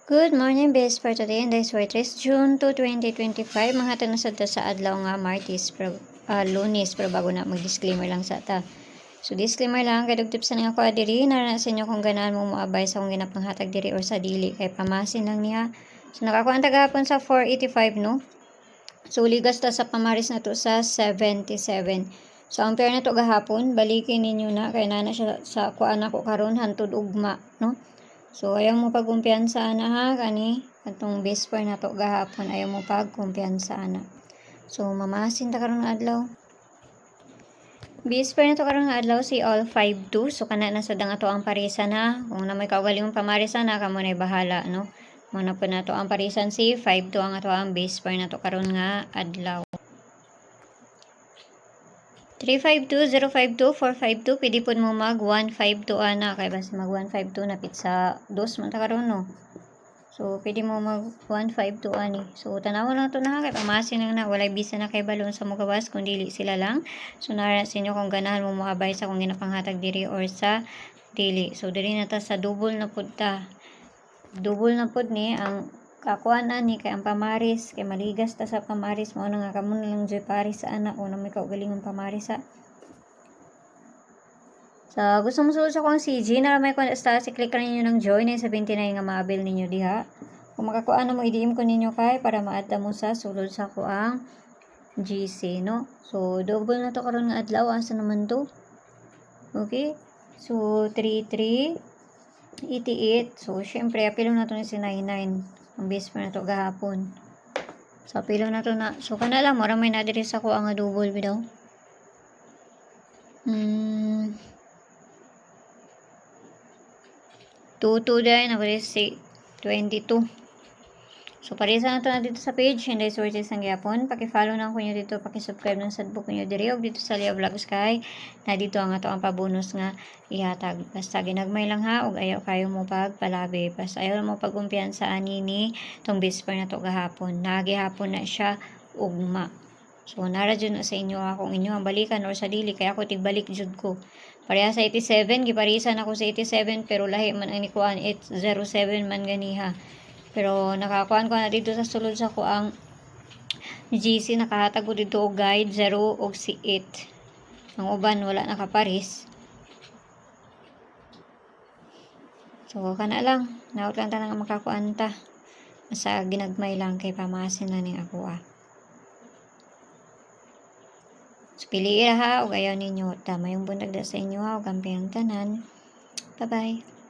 Good morning, best for today, and this is June 2, 2025. Mga tanasad ta sa adlaw nga Lunes, pero bago na mag-disclaimer lang sa ta. So, disclaimer lang, kay dugtip sa nga ko adiri, na sa inyo kung ganahan mo moabay sa kung ginapanghatag diri or sa dili, kay pamasin lang niya. So, nakakuha ang tagahapon sa 485, no? So, ligas ta sa pamaris na to sa 77. So, ang pair na to gahapon, balikin ninyo na, kay nana siya sa kuan ako karon hantod ugma, no? So, ayaw mo pagkumpiyansa na ha, kani. Atong best pair na to gahapon, ayaw mo pagkumpiyansa na. So, mamasin ta karon nga adlaw. Best pair na to karon nga adlaw si all 5-2. So, kana na sa dang ato ang parisan na. Kung na may kaugaling pamarisan na, kamo na bahala, no? Muna po na to ang parisan si 5-2 ang ato ang best pair na to karon nga adlaw. 352, 052, 452, pwede po mo mag 152 ana, kaya basta mag 152 na pizza 2 man ta karon no. So pwede mo mag 152 ani. So tanawon lang to na, kay pamasin lang na, walay bisa na kay balon sa mugawas kun dili sila lang. So nara sa inyo kung ganahan mo moabay sa kung ginapanghatag diri or sa dili. So diri na ta sa double na pud ta. Double na pud ni ang kakuan ani kay ang pamaris, kay maligas ta sa pamaris, mao na nga kamo lang joy paris sa anak o na may kaugalingong pamaris sa gusto mo sulod sa kong CG na may sa click rin ninyo ng join na 79 nga maabil ninyo diha. Kung makakuan na mo i-DM ko ninyo kay para maadta mo sa sulod sa kuang GC, no? So double na to karon nga adlaw, asa naman to? Okay? So 33 88. So syempre apilo na to ni si 99. Ang base pa na to gahapon. So, apilo na to na. So, kana lang, mara may nadiris ako ang double bidaw. 22 dahil, nakaris si 22. So, parisa na to na dito sa page. Hindi sources ang gyapon. Paki-follow na ko nyo dito. Paki-subscribe ng sadbook nyo diri. Og dito sa Lia Vlogs kay na dito ang ato ang pabonus nga ihatag. Basta ginagmay lang ha. Og ayaw kayo mo pagpalabi. Basta ayaw mo pagkumpiyansa ani ni tong bisper na to gahapon. Nagihapon na siya ugma. So, nara dyan na sa inyo kung inyo ang balikan or sa dili. Kaya ako tigbalik jud ko. Pareha sa 87. Giparisan ako sa 87. Pero lahi man ang nikuan. 807 man ganiha. Pero nakakuan ko na dito sa sulod sa ko ang GC, nakahatag ko dito og guide 0 og si 8. Ang uban wala nakaparis. So kana lang, naot lang ta nga makakuan ta. Sa ginagmay lang kay pamasin na ning ako So pili ra ha og ayaw ninyo ta mayong buntag da sa inyo ha og kampiang tanan. Bye bye.